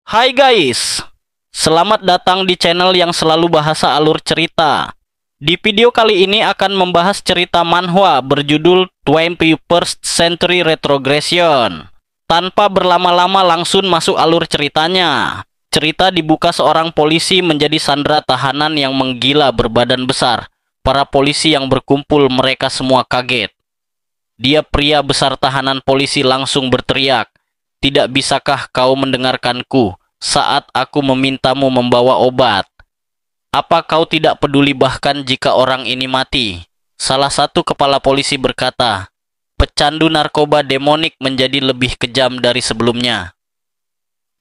Hai guys, selamat datang di channel yang selalu bahasa alur cerita. Di video kali ini akan membahas cerita manhwa berjudul 21st Century Retrogression. Tanpa berlama-lama langsung masuk alur ceritanya. Cerita dibuka seorang polisi menjadi sandera tahanan yang menggila berbadan besar. Para polisi yang berkumpul mereka semua kaget. Dia pria besar tahanan polisi langsung berteriak, "Tidak bisakah kau mendengarkanku saat aku memintamu membawa obat? Apa kau tidak peduli bahkan jika orang ini mati?" Salah satu kepala polisi berkata, "Pecandu narkoba demonik menjadi lebih kejam dari sebelumnya.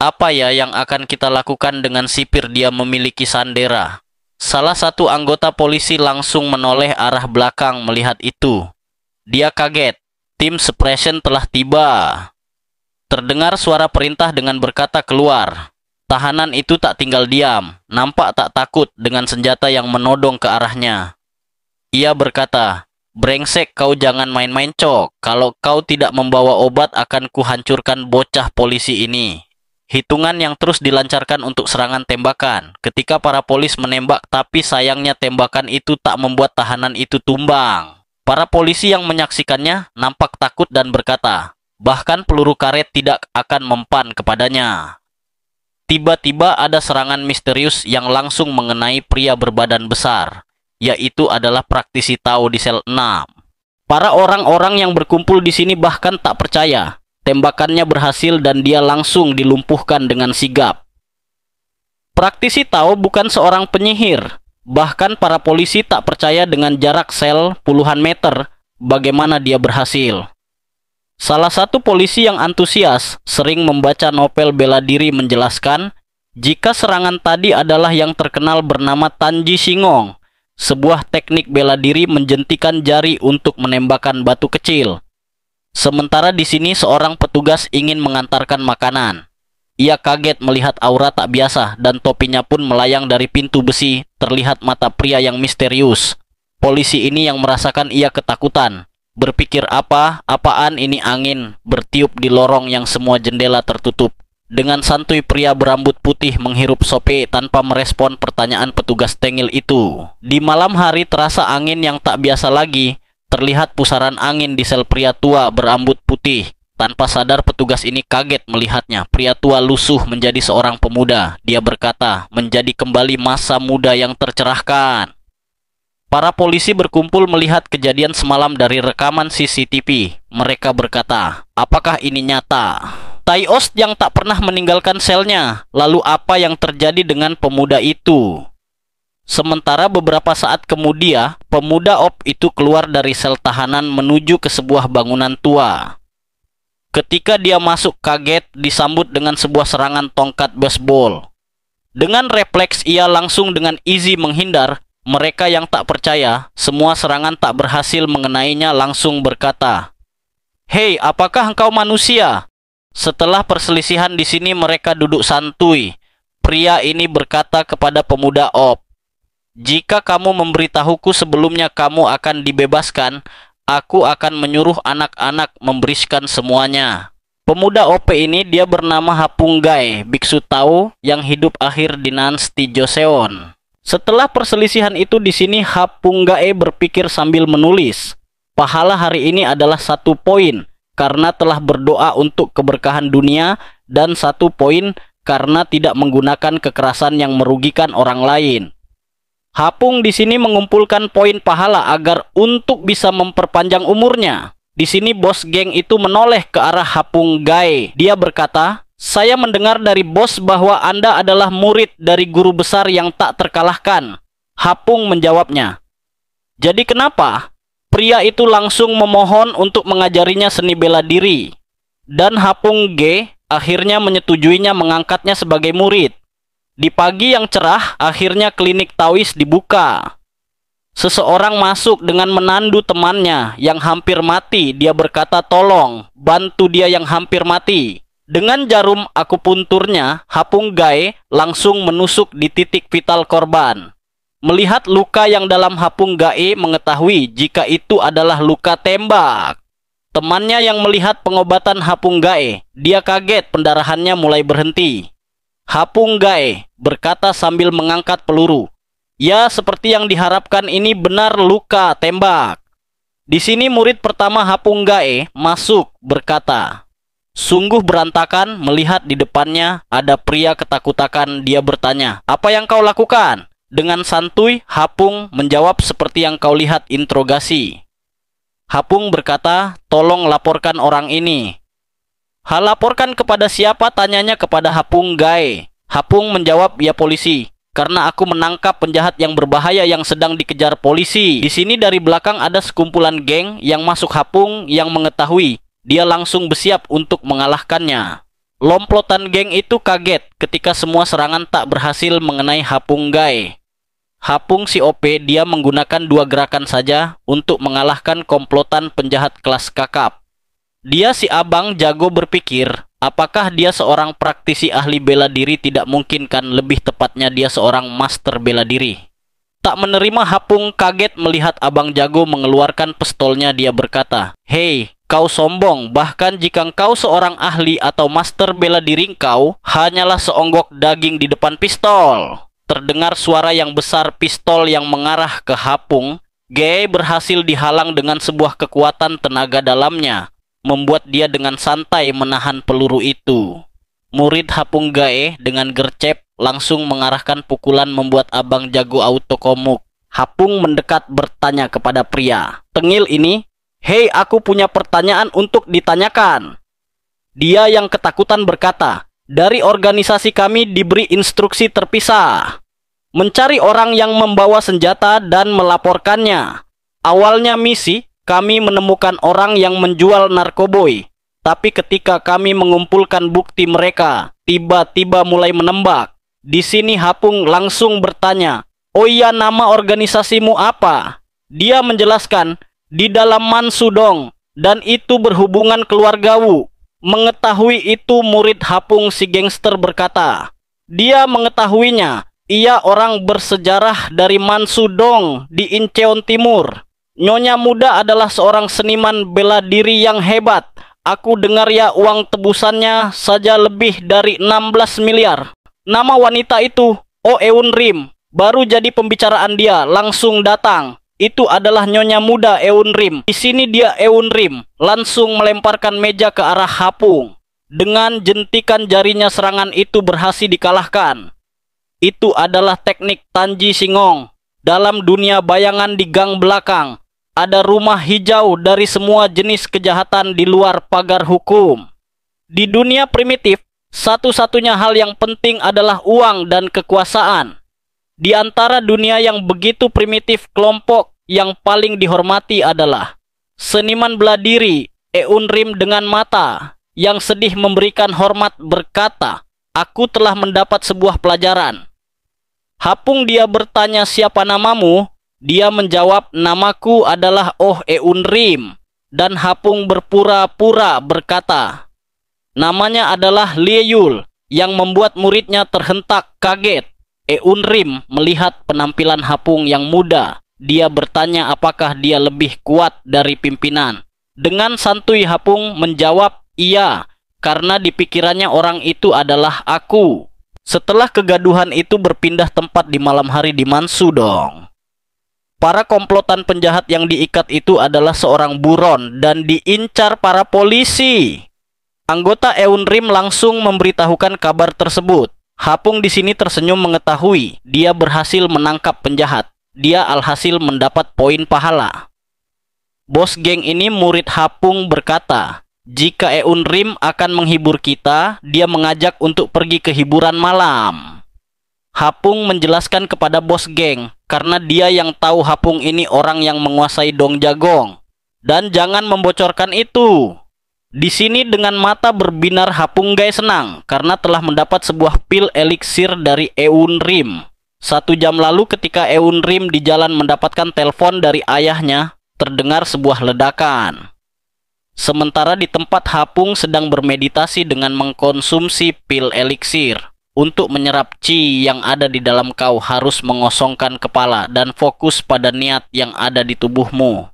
Apa ya yang akan kita lakukan dengan sipir dia memiliki sandera?" Salah satu anggota polisi langsung menoleh arah belakang melihat itu. Dia kaget. Tim suppression telah tiba. Terdengar suara perintah dengan berkata keluar. Tahanan itu tak tinggal diam, nampak tak takut dengan senjata yang menodong ke arahnya. Ia berkata, "Brengsek, kau jangan main-main cok. Kalau kau tidak membawa obat akan kuhancurkan bocah polisi ini." Hitungan yang terus dilancarkan untuk serangan tembakan. Ketika para polis menembak, tapi sayangnya tembakan itu tak membuat tahanan itu tumbang. Para polisi yang menyaksikannya nampak takut dan berkata, bahkan peluru karet tidak akan mempan kepadanya. Tiba-tiba ada serangan misterius yang langsung mengenai pria berbadan besar, yaitu adalah praktisi Tao di sel 6. Para orang-orang yang berkumpul di sini bahkan tak percaya. Tembakannya berhasil dan dia langsung dilumpuhkan dengan sigap. Praktisi Tao bukan seorang penyihir. Bahkan para polisi tak percaya dengan jarak sel puluhan meter bagaimana dia berhasil. Salah satu polisi yang antusias sering membaca novel bela diri menjelaskan jika serangan tadi adalah yang terkenal bernama Tanji Shingong, sebuah teknik bela diri menjentikan jari untuk menembakkan batu kecil. Sementara di sini seorang petugas ingin mengantarkan makanan. Ia kaget melihat aura tak biasa dan topinya pun melayang dari pintu besi. Terlihat mata pria yang misterius. Polisi ini yang merasakan ia ketakutan. Berpikir apaan ini angin bertiup di lorong yang semua jendela tertutup. Dengan santuy pria berambut putih menghirup sope tanpa merespon pertanyaan petugas tengil itu. Di malam hari terasa angin yang tak biasa lagi. Terlihat pusaran angin di sel pria tua berambut putih. Tanpa sadar petugas ini kaget melihatnya. Pria tua lusuh menjadi seorang pemuda. Dia berkata, menjadi kembali masa muda yang tercerahkan. Para polisi berkumpul melihat kejadian semalam dari rekaman CCTV. Mereka berkata, apakah ini nyata? Taios yang tak pernah meninggalkan selnya. Lalu apa yang terjadi dengan pemuda itu? Sementara beberapa saat kemudian, pemuda op itu keluar dari sel tahanan menuju ke sebuah bangunan tua. Ketika dia masuk kaget disambut dengan sebuah serangan tongkat baseball. Dengan refleks ia langsung dengan easy menghindar. Mereka yang tak percaya, semua serangan tak berhasil mengenainya langsung berkata, "Hei, apakah engkau manusia?" Setelah perselisihan di sini mereka duduk santuy. Pria ini berkata kepada pemuda op, "Jika kamu memberitahuku sebelumnya kamu akan dibebaskan, aku akan menyuruh anak-anak memberiskan semuanya." Pemuda OP ini dia bernama Hapunggae, biksu Tao yang hidup akhir dinasti Joseon. Setelah perselisihan itu di sini Hapunggae berpikir sambil menulis, pahala hari ini adalah 1 poin karena telah berdoa untuk keberkahan dunia dan 1 poin karena tidak menggunakan kekerasan yang merugikan orang lain. Hapung di sini mengumpulkan poin pahala agar untuk bisa memperpanjang umurnya. Di sini bos geng itu menoleh ke arah Hapunggae. Dia berkata, "Saya mendengar dari bos bahwa Anda adalah murid dari guru besar yang tak terkalahkan." Hapung menjawabnya, "Jadi kenapa?" Pria itu langsung memohon untuk mengajarinya seni bela diri. Dan Hapunggae akhirnya menyetujuinya mengangkatnya sebagai murid. Di pagi yang cerah, akhirnya klinik Taois dibuka. Seseorang masuk dengan menandu temannya yang hampir mati. Dia berkata, "Tolong, bantu dia yang hampir mati." Dengan jarum akupunturnya, Hapunggae langsung menusuk di titik vital korban. Melihat luka yang dalam Hapunggae mengetahui jika itu adalah luka tembak. Temannya yang melihat pengobatan Hapunggae, dia kaget pendarahannya mulai berhenti. Hapung Gae berkata sambil mengangkat peluru. Ya, seperti yang diharapkan ini benar luka tembak. Di sini murid pertama Hapung Gae masuk berkata. Sungguh berantakan melihat di depannya ada pria ketakutan. Dia bertanya, "Apa yang kau lakukan?" Dengan santuy, Hapung menjawab seperti yang kau lihat interogasi. Hapung berkata, "Tolong laporkan orang ini." "Hal laporkan kepada siapa?" tanyanya kepada Hapung Gae. Hapung menjawab, "Ya polisi. Karena aku menangkap penjahat yang berbahaya yang sedang dikejar polisi." Di sini dari belakang ada sekumpulan geng yang masuk Hapung yang mengetahui. Dia langsung bersiap untuk mengalahkannya. Lomplotan geng itu kaget ketika semua serangan tak berhasil mengenai Hapung Gae. Hapung si OP dia menggunakan 2 gerakan saja untuk mengalahkan komplotan penjahat kelas kakap. Dia si abang jago berpikir, apakah dia seorang praktisi ahli bela diri? Tidak mungkin kan, lebih tepatnya dia seorang master bela diri. Tak menerima, Hapung kaget melihat abang jago mengeluarkan pistolnya. Dia berkata, "Hei, kau sombong, bahkan jika kau seorang ahli atau master bela diri, kau hanyalah seonggok daging di depan pistol." Terdengar suara yang besar pistol yang mengarah ke Hapung. Gae berhasil dihalang dengan sebuah kekuatan tenaga dalamnya, membuat dia dengan santai menahan peluru itu. Murid Hapung Gae dengan gercep langsung mengarahkan pukulan membuat abang jago autokomuk. Hapung mendekat bertanya kepada pria tengil ini, "Hei, aku punya pertanyaan untuk ditanyakan." Dia yang ketakutan berkata, "Dari organisasi kami diberi instruksi terpisah. Mencari orang yang membawa senjata dan melaporkannya. Awalnya misi, kami menemukan orang yang menjual narkoboy. Tapi ketika kami mengumpulkan bukti mereka, tiba-tiba mulai menembak." Di sini Hapung langsung bertanya, "Oh iya, nama organisasimu apa?" Dia menjelaskan, "Di dalam Mansudong, dan itu berhubungan keluargawu." Mengetahui itu, murid Hapung si gangster berkata, dia mengetahuinya. Ia orang bersejarah dari Mansudong di Incheon Timur. Nyonya muda adalah seorang seniman bela diri yang hebat. Aku dengar ya uang tebusannya saja lebih dari 16 miliar. Nama wanita itu, Oh Eun Rim. Baru jadi pembicaraan dia, langsung datang. Itu adalah nyonya muda Eun Rim. Di sini dia Eun Rim langsung melemparkan meja ke arah Hapung. Dengan jentikan jarinya serangan itu berhasil dikalahkan. Itu adalah teknik Tanji Singong. Dalam dunia bayangan di gang belakang, ada rumah hijau dari semua jenis kejahatan di luar pagar hukum. Di dunia primitif, satu-satunya hal yang penting adalah uang dan kekuasaan. Di antara dunia yang begitu primitif, kelompok yang paling dihormati adalah seniman bela diri Eun Rim dengan mata yang sedih memberikan hormat berkata, "Aku telah mendapat sebuah pelajaran." Hapung dia bertanya, "Siapa namamu?" Dia menjawab, "Namaku adalah Oh Eun Rim." Dan Hapung berpura-pura berkata, namanya adalah Lie Yul, yang membuat muridnya terhentak kaget. Eun Rim melihat penampilan Hapung yang muda. Dia bertanya apakah dia lebih kuat dari pimpinan. Dengan santuy Hapung menjawab, "Iya, karena di pikirannya orang itu adalah aku." Setelah kegaduhan itu berpindah tempat di malam hari di Mansudong. Para komplotan penjahat yang diikat itu adalah seorang buron dan diincar para polisi. Anggota Eun Rim langsung memberitahukan kabar tersebut. Hapung di sini tersenyum mengetahui dia berhasil menangkap penjahat. Dia alhasil mendapat poin pahala. Bos geng ini murid Hapung berkata, jika Eun Rim akan menghibur kita, dia mengajak untuk pergi ke hiburan malam. Hapung menjelaskan kepada bos geng, karena dia yang tahu Hapung ini orang yang menguasai Dong Jagong. Dan jangan membocorkan itu. Di sini dengan mata berbinar Hapung Gae senang karena telah mendapat sebuah pil eliksir dari Eun Rim. 1 jam lalu ketika Eun Rim di jalan mendapatkan telepon dari ayahnya, terdengar sebuah ledakan. Sementara di tempat Hapung sedang bermeditasi dengan mengkonsumsi pil eliksir. Untuk menyerap chi yang ada di dalam kau harus mengosongkan kepala dan fokus pada niat yang ada di tubuhmu.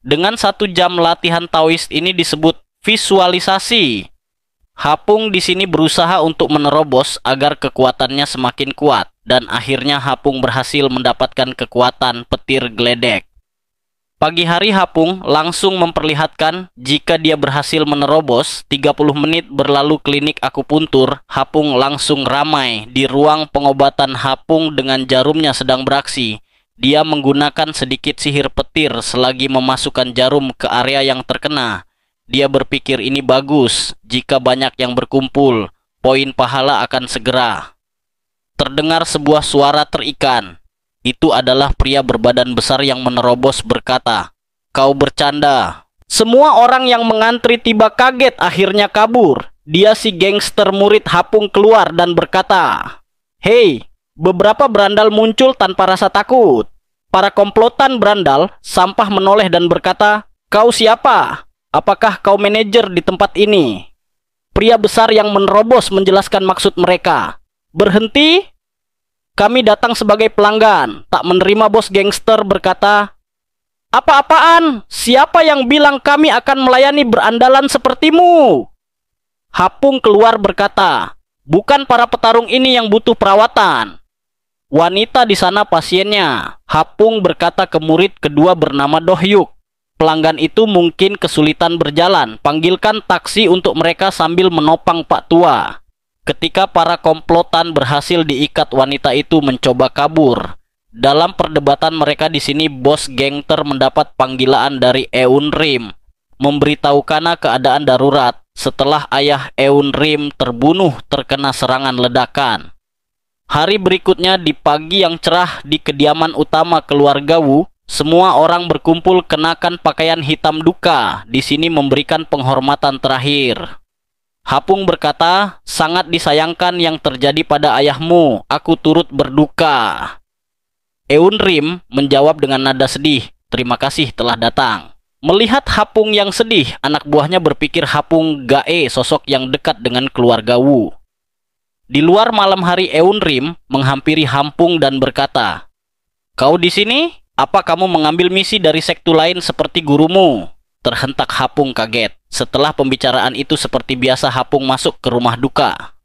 Dengan 1 jam latihan Taoist ini disebut visualisasi. Hapung di sini berusaha untuk menerobos agar kekuatannya semakin kuat, dan akhirnya Hapung berhasil mendapatkan kekuatan petir geledek. Pagi hari Hapung langsung memperlihatkan jika dia berhasil menerobos. 30 menit berlalu klinik akupuntur, Hapung langsung ramai. Di ruang pengobatan Hapung dengan jarumnya sedang beraksi. Dia menggunakan sedikit sihir petir selagi memasukkan jarum ke area yang terkena. Dia berpikir ini bagus, jika banyak yang berkumpul, poin pahala akan segera. Terdengar sebuah suara terikan. Itu adalah pria berbadan besar yang menerobos berkata, "Kau bercanda." Semua orang yang mengantri tiba kaget akhirnya kabur. Dia si gangster murid Hapung keluar dan berkata, "Hei, beberapa berandal muncul tanpa rasa takut." Para komplotan berandal sampah menoleh dan berkata, "Kau siapa? Apakah kau manajer di tempat ini?" Pria besar yang menerobos menjelaskan maksud mereka. "Berhenti? Kami datang sebagai pelanggan." Tak menerima bos gangster berkata, "Apa-apaan? Siapa yang bilang kami akan melayani berandalan sepertimu?" Hapung keluar berkata, "Bukan para petarung ini yang butuh perawatan. Wanita di sana pasiennya." Hapung berkata ke murid kedua bernama Dohyuk, "Pelanggan itu mungkin kesulitan berjalan. Panggilkan taksi untuk mereka sambil menopang Pak Tua." Ketika para komplotan berhasil diikat, wanita itu mencoba kabur. Dalam perdebatan mereka di sini, bos gangster mendapat panggilan dari Eun Rim, memberitahukan keadaan darurat setelah ayah Eun Rim terbunuh terkena serangan ledakan. Hari berikutnya di pagi yang cerah di kediaman utama keluarga Wu, semua orang berkumpul kenakan pakaian hitam duka. Di sini memberikan penghormatan terakhir. Hapung berkata, "Sangat disayangkan yang terjadi pada ayahmu. Aku turut berduka." Eun Rim menjawab dengan nada sedih, "Terima kasih telah datang." Melihat Hapung yang sedih, anak buahnya berpikir Hapung Gae sosok yang dekat dengan keluarga Wu. Di luar malam hari, Eun Rim menghampiri Hapung dan berkata, "Kau di sini? Apa kamu mengambil misi dari sekte lain seperti gurumu?" Terhentak Hapung kaget. Setelah pembicaraan itu seperti biasa Hapung masuk ke rumah duka.